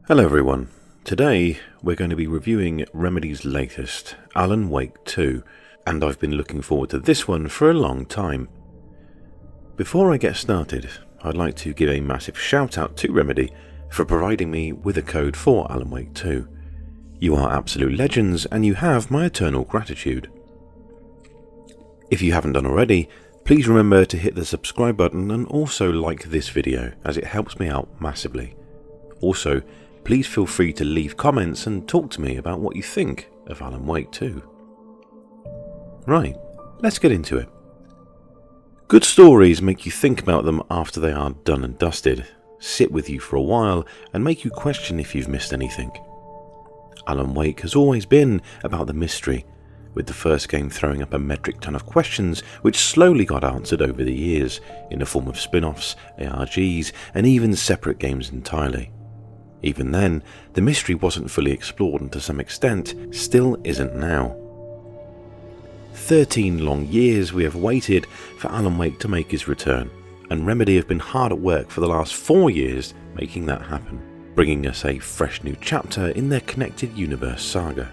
Hello everyone, today we're going to be reviewing Remedy's latest, Alan Wake 2, and I've been looking forward to this one for a long time. Before I get started, I'd like to give a massive shout out to Remedy for providing me with a code for Alan Wake 2. You are absolute legends and you have my eternal gratitude. If you haven't done already, please remember to hit the subscribe button and also like this video as it helps me out massively. Also, please feel free to leave comments and talk to me about what you think of Alan Wake 2. Right, let's get into it. Good stories make you think about them after they are done and dusted, sit with you for a while and make you question if you've missed anything. Alan Wake has always been about the mystery, with the first game throwing up a metric ton of questions which slowly got answered over the years in the form of spin-offs, ARGs and even separate games entirely. Even then, the mystery wasn't fully explored and to some extent still isn't now. 13 long years we have waited for Alan Wake to make his return, and Remedy have been hard at work for the last 4 years making that happen, bringing us a fresh new chapter in their connected universe saga.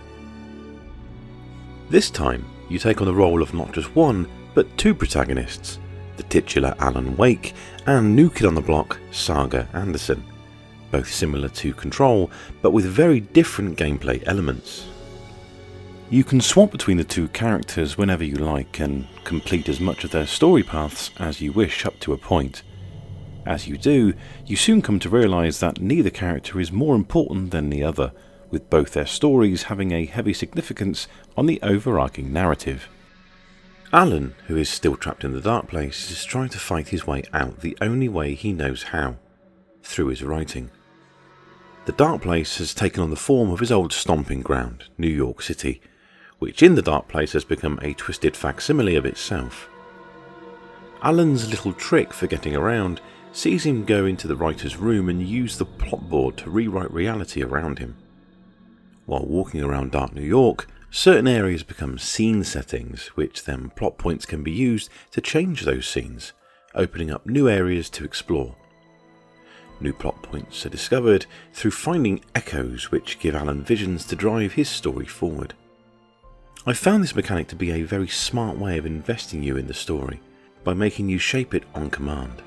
This time, you take on the role of not just one, but two protagonists, the titular Alan Wake and new kid on the block, Saga Anderson. Both similar to Control, but with very different gameplay elements. You can swap between the two characters whenever you like and complete as much of their story paths as you wish up to a point. As you do, you soon come to realise that neither character is more important than the other, with both their stories having a heavy significance on the overarching narrative. Alan, who is still trapped in the dark place, is trying to fight his way out the only way he knows how, through his writing. The dark place has taken on the form of his old stomping ground, New York City, which in the dark place has become a twisted facsimile of itself. Alan's little trick for getting around sees him go into the writer's room and use the plot board to rewrite reality around him. While walking around dark New York, certain areas become scene settings, which then plot points can be used to change those scenes, opening up new areas to explore. New plot points are discovered through finding echoes which give Alan visions to drive his story forward. I found this mechanic to be a very smart way of investing you in the story, by making you shape it on command.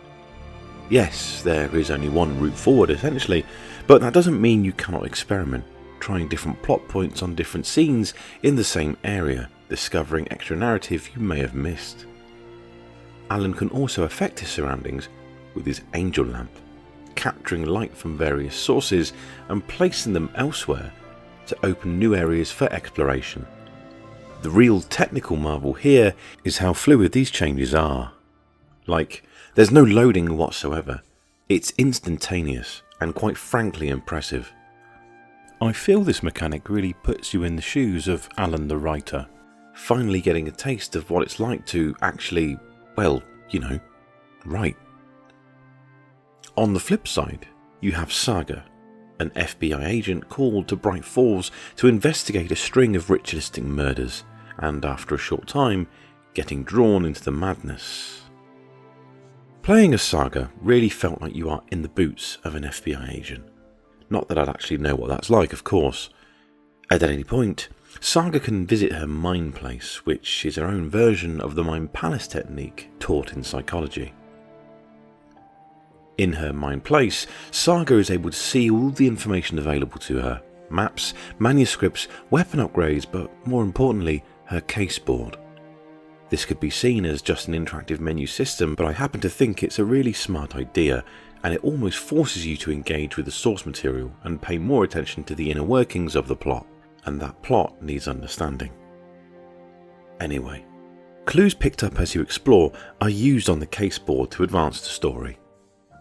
Yes, there is only one route forward essentially, but that doesn't mean you cannot experiment, trying different plot points on different scenes in the same area, discovering extra narrative you may have missed. Alan can also affect his surroundings with his angel lamp, capturing light from various sources and placing them elsewhere to open new areas for exploration. The real technical marvel here is how fluid these changes are. Like, there's no loading whatsoever. It's instantaneous and quite frankly impressive. I feel this mechanic really puts you in the shoes of Alan the writer, finally getting a taste of what it's like to actually, well, write. On the flip side, you have Saga, an FBI agent called to Bright Falls to investigate a string of ritualistic murders, and after a short time, getting drawn into the madness. Playing as Saga really felt like you are in the boots of an FBI agent. Not that I'd actually know what that's like, of course. At any point, Saga can visit her mind place, which is her own version of the mind palace technique taught in psychology. In her mind place, Saga is able to see all the information available to her, maps, manuscripts, weapon upgrades, but more importantly, her case board. This could be seen as just an interactive menu system, but I happen to think it's a really smart idea, and it almost forces you to engage with the source material and pay more attention to the inner workings of the plot, and that plot needs understanding. Anyway, clues picked up as you explore are used on the case board to advance the story.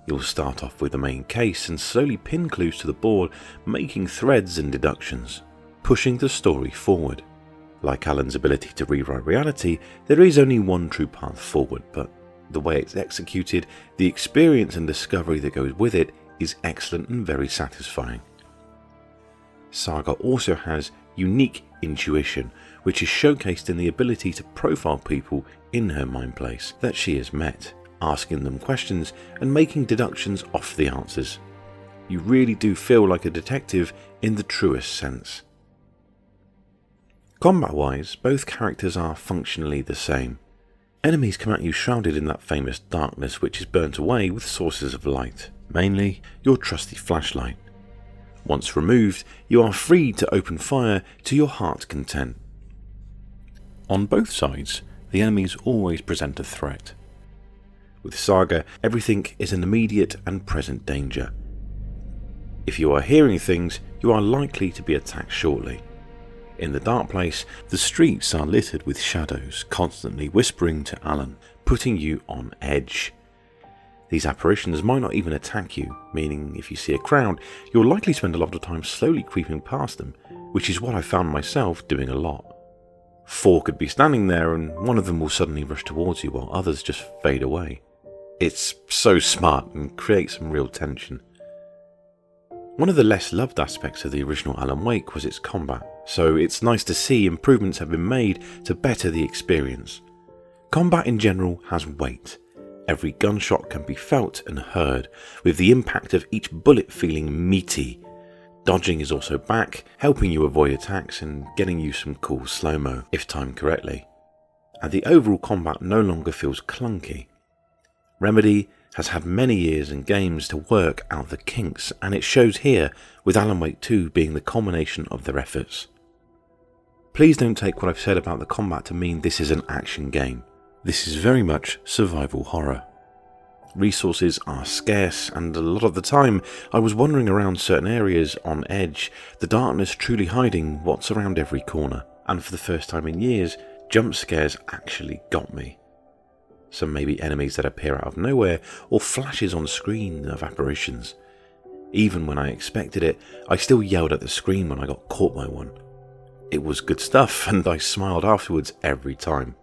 You'll start off with the main case and slowly pin clues to the board, making threads and deductions, pushing the story forward. Like Alan's ability to rewrite reality, there is only one true path forward, but the way it's executed, the experience and discovery that goes with it is excellent and very satisfying. Saga also has unique intuition, which is showcased in the ability to profile people in her mind place that she has met, asking them questions and making deductions off the answers. You really do feel like a detective in the truest sense. Combat-wise, both characters are functionally the same. Enemies come at you shrouded in that famous darkness which is burnt away with sources of light, mainly your trusty flashlight. Once removed, you are free to open fire to your heart's content. On both sides, the enemies always present a threat. With Saga, everything is an immediate and present danger. If you are hearing things, you are likely to be attacked shortly. In the dark place, the streets are littered with shadows, constantly whispering to Alan, putting you on edge. These apparitions might not even attack you, meaning if you see a crowd, you'll likely spend a lot of time slowly creeping past them, which is what I found myself doing a lot. 4 could be standing there and one of them will suddenly rush towards you while others just fade away. It's so smart and creates some real tension. One of the less loved aspects of the original Alan Wake was its combat, so it's nice to see improvements have been made to better the experience. Combat in general has weight. Every gunshot can be felt and heard, with the impact of each bullet feeling meaty. Dodging is also back, helping you avoid attacks and getting you some cool slow-mo, if timed correctly. And the overall combat no longer feels clunky. Remedy has had many years and games to work out the kinks, and it shows here, with Alan Wake 2 being the culmination of their efforts. Please don't take what I've said about the combat to mean this is an action game. This is very much survival horror. Resources are scarce, and a lot of the time I was wandering around certain areas on edge, the darkness truly hiding what's around every corner, and for the first time in years, jump scares actually got me. Some may be enemies that appear out of nowhere, or flashes on screen of apparitions. Even when I expected it, I still yelled at the screen when I got caught by one. It was good stuff, and I smiled afterwards every time.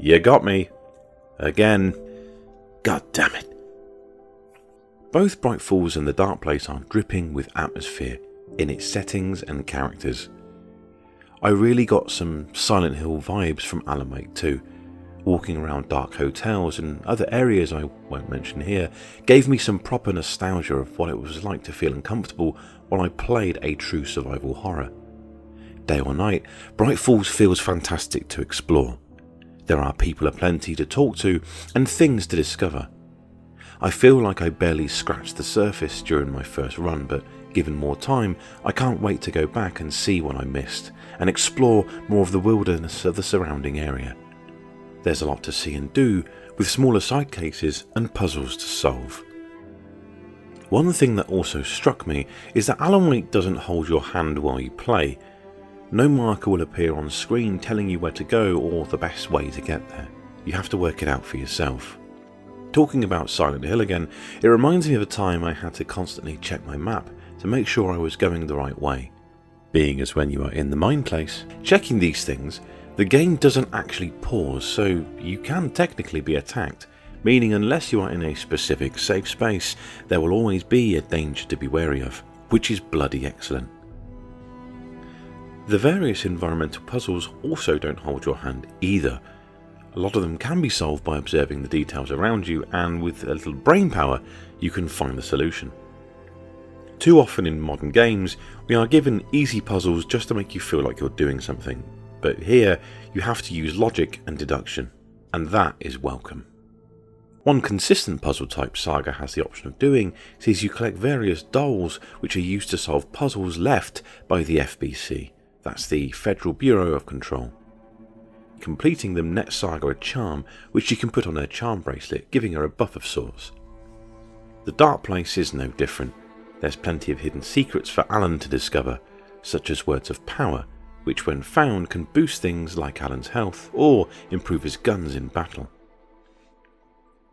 You got me. Again. God damn it. Both Bright Falls and The Dark Place are dripping with atmosphere in its settings and characters. I really got some Silent Hill vibes from Alan Wake 2. Walking around dark hotels and other areas I won't mention here gave me some proper nostalgia of what it was like to feel uncomfortable while I played a true survival horror. Day or night, Bright Falls feels fantastic to explore. There are people aplenty to talk to and things to discover. I feel like I barely scratched the surface during my first run, but given more time, I can't wait to go back and see what I missed and explore more of the wilderness of the surrounding area. There's a lot to see and do, with smaller side cases and puzzles to solve. One thing that also struck me is that Alan Wake doesn't hold your hand while you play. No marker will appear on screen telling you where to go or the best way to get there. You have to work it out for yourself. Talking about Silent Hill again, it reminds me of a time I had to constantly check my map to make sure I was going the right way. Being as when you are in the mine place, checking these things, the game doesn't actually pause, so you can technically be attacked, meaning unless you are in a specific safe space, there will always be a danger to be wary of, which is bloody excellent. The various environmental puzzles also don't hold your hand either. A lot of them can be solved by observing the details around you, and with a little brain power, you can find the solution. Too often in modern games, we are given easy puzzles just to make you feel like you're doing something. But here, you have to use logic and deduction, and that is welcome. One consistent puzzle type Saga has the option of doing is you collect various dolls which are used to solve puzzles left by the FBC, that's the Federal Bureau of Control. Completing them nets Saga a charm which she can put on her charm bracelet, giving her a buff of sorts. The Dark Place is no different. There's plenty of hidden secrets for Alan to discover, such as words of power, which when found can boost things like Alan's health or improve his guns in battle.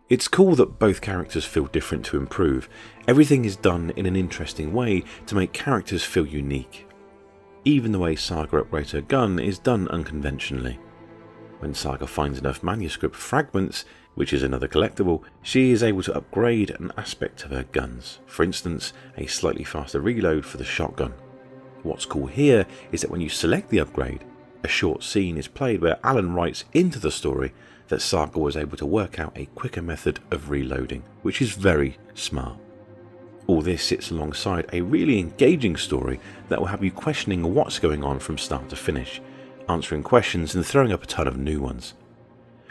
It's cool that both characters feel different to improve. Everything is done in an interesting way to make characters feel unique. Even the way Saga upgrades her gun is done unconventionally. When Saga finds enough manuscript fragments, which is another collectible, she is able to upgrade an aspect of her guns, for instance a slightly faster reload for the shotgun. What's cool here is that when you select the upgrade, a short scene is played where Alan writes into the story that Saga was able to work out a quicker method of reloading, which is very smart. All this sits alongside a really engaging story that will have you questioning what's going on from start to finish, answering questions and throwing up a ton of new ones.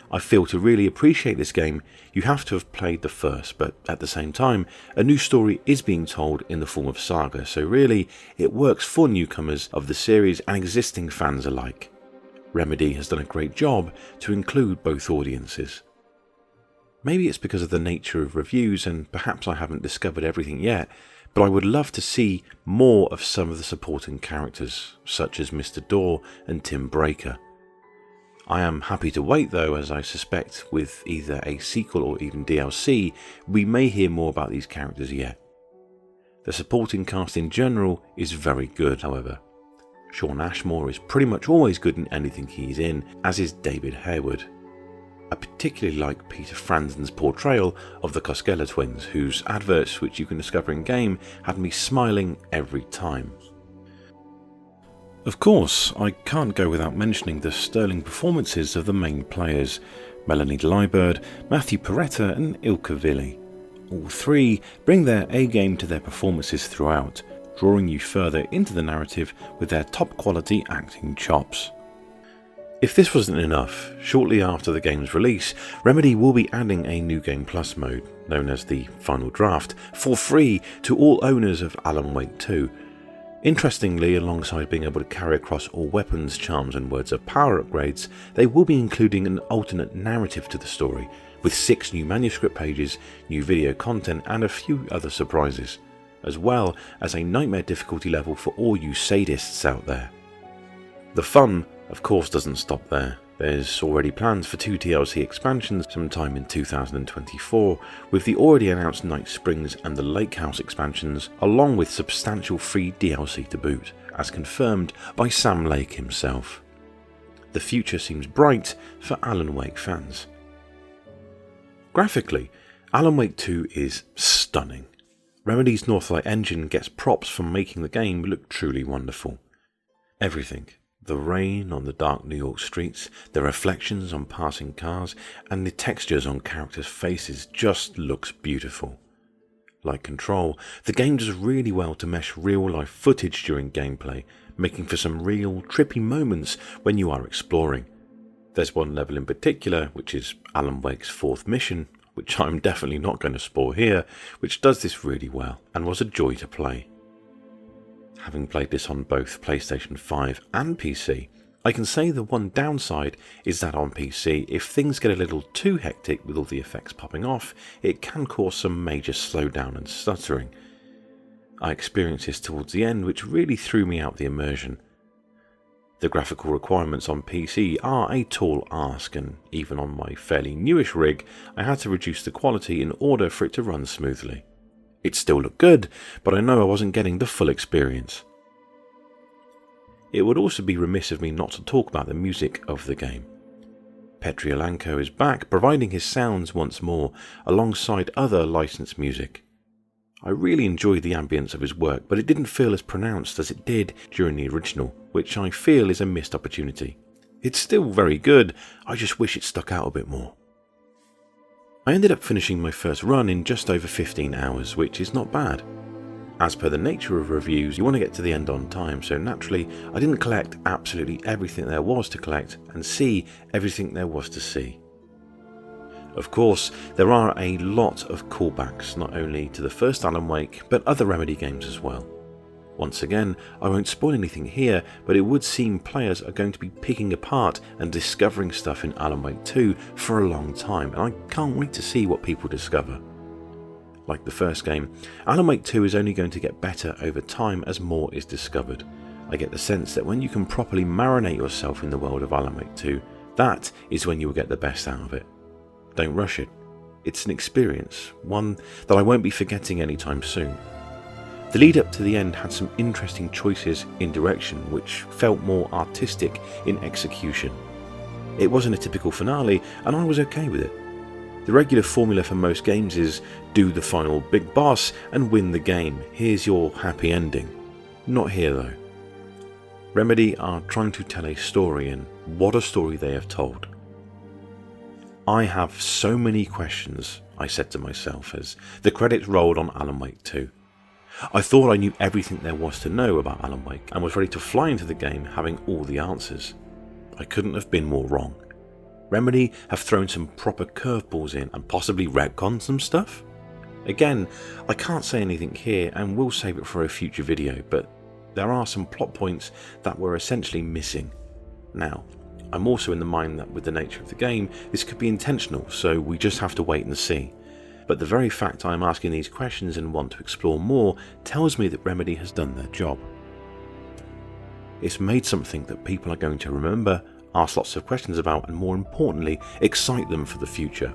I feel to really appreciate this game, you have to have played the first, but at the same time, a new story is being told in the form of Saga, so really, it works for newcomers of the series and existing fans alike. Remedy has done a great job to include both audiences. Maybe it's because of the nature of reviews, and perhaps I haven't discovered everything yet, but I would love to see more of some of the supporting characters, such as Mr. Door and Tim Breaker. I am happy to wait though, as I suspect with either a sequel or even DLC, we may hear more about these characters yet. The supporting cast in general is very good, however. Shawn Ashmore is pretty much always good in anything he's in, as is David Harewood. I particularly like Peter Franzen's portrayal of the Koskela twins, whose adverts, which you can discover in-game, had me smiling every time. Of course, I can't go without mentioning the sterling performances of the main players, Melanie Liebert, Matthew Peretta and Ilka Villi. All three bring their A-game to their performances throughout, drawing you further into the narrative with their top-quality acting chops. If this wasn't enough, shortly after the game's release, Remedy will be adding a New Game Plus mode, known as the Final Draft, for free to all owners of Alan Wake 2. Interestingly, alongside being able to carry across all weapons, charms and words of power upgrades, they will be including an alternate narrative to the story, with 6 new manuscript pages, new video content and a few other surprises, as well as a nightmare difficulty level for all you sadists out there. The fun, of course, doesn't stop there. There's already plans for 2 DLC expansions sometime in 2024, with the already announced Night Springs and the Lake House expansions, along with substantial free DLC to boot, as confirmed by Sam Lake himself. The future seems bright for Alan Wake fans. Graphically, Alan Wake 2 is stunning. Remedy's Northlight engine gets props for making the game look truly wonderful. Everything. The rain on the dark New York streets, the reflections on passing cars, and the textures on characters' faces just looks beautiful. Like Control, the game does really well to mesh real-life footage during gameplay, making for some real trippy moments when you are exploring. There's one level in particular, which is Alan Wake's 4th mission, which I'm definitely not going to spoil here, which does this really well and was a joy to play. Having played this on both PlayStation 5 and PC, I can say the one downside is that on PC, if things get a little too hectic with all the effects popping off, it can cause some major slowdown and stuttering. I experienced this towards the end, which really threw me out the immersion. The graphical requirements on PC are a tall ask, and even on my fairly newish rig, I had to reduce the quality in order for it to run smoothly. It still looked good, but I know I wasn't getting the full experience. It would also be remiss of me not to talk about the music of the game. Petri Alanko is back, providing his sounds once more, alongside other licensed music. I really enjoyed the ambience of his work, but it didn't feel as pronounced as it did during the original, which I feel is a missed opportunity. It's still very good, I just wish it stuck out a bit more. I ended up finishing my first run in just over 15 hours, which is not bad. As per the nature of reviews, you want to get to the end on time, so naturally I didn't collect absolutely everything there was to collect and see everything there was to see. Of course, there are a lot of callbacks, not only to the first Alan Wake, but other Remedy games as well. Once again, I won't spoil anything here, but it would seem players are going to be picking apart and discovering stuff in Alan Wake 2 for a long time, and I can't wait to see what people discover. Like the first game, Alan Wake 2 is only going to get better over time as more is discovered. I get the sense that when you can properly marinate yourself in the world of Alan Wake 2, that is when you will get the best out of it. Don't rush it. It's an experience, one that I won't be forgetting anytime soon. The lead up to the end had some interesting choices in direction, which felt more artistic in execution. It wasn't a typical finale, and I was okay with it. The regular formula for most games is do the final big boss and win the game. Here's your happy ending. Not here though. Remedy are trying to tell a story, and what a story they have told. I have so many questions, I said to myself as the credits rolled on Alan Wake 2. I thought I knew everything there was to know about Alan Wake and was ready to fly into the game having all the answers. I couldn't have been more wrong. Remedy have thrown some proper curveballs in and possibly retconned some stuff? Again, I can't say anything here and will save it for a future video, but there are some plot points that were essentially missing. Now, I'm also in the mind that with the nature of the game, this could be intentional, so we just have to wait and see. But the very fact I am asking these questions and want to explore more tells me that Remedy has done their job. It's made something that people are going to remember, ask lots of questions about, and more importantly, excite them for the future.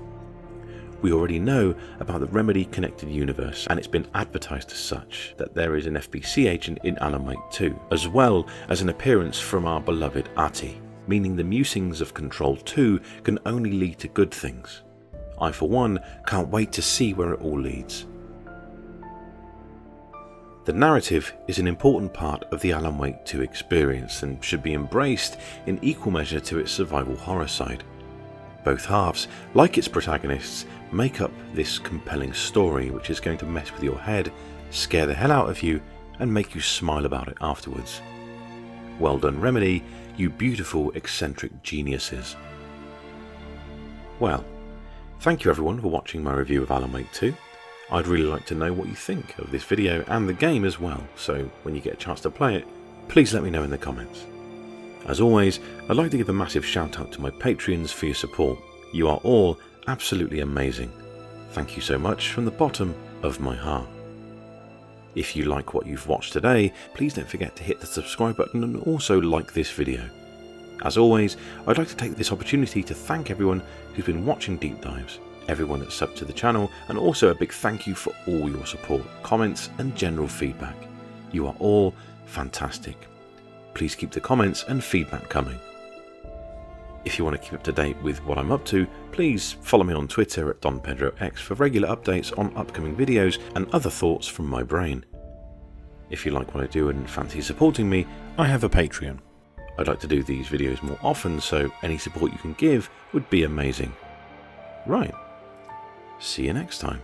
We already know about the Remedy connected universe, and it's been advertised as such, that there is an FBC agent in Alan Wake 2, as well as an appearance from our beloved Ahti, meaning the musings of Control 2 can only lead to good things. I, for one, can't wait to see where it all leads. The narrative is an important part of the Alan Wake 2 experience and should be embraced in equal measure to its survival horror side. Both halves, like its protagonists, make up this compelling story which is going to mess with your head, scare the hell out of you, and make you smile about it afterwards. Well done, Remedy, you beautiful, eccentric geniuses. Well, thank you everyone for watching my review of Alan Wake 2. I'd really like to know what you think of this video and the game as well, so when you get a chance to play it, please let me know in the comments. As always, I'd like to give a massive shout out to my Patreons for your support. You are all absolutely amazing. Thank you so much from the bottom of my heart. If you like what you've watched today, please don't forget to hit the subscribe button and also like this video. As always, I'd like to take this opportunity to thank everyone who's been watching Deep Dives, everyone that's subbed to the channel, and also a big thank you for all your support, comments and general feedback. You are all fantastic. Please keep the comments and feedback coming. If you want to keep up to date with what I'm up to, please follow me on Twitter at DonPedroX for regular updates on upcoming videos and other thoughts from my brain. If you like what I do and fancy supporting me, I have a Patreon. I'd like to do these videos more often, so any support you can give would be amazing. Right, see you next time.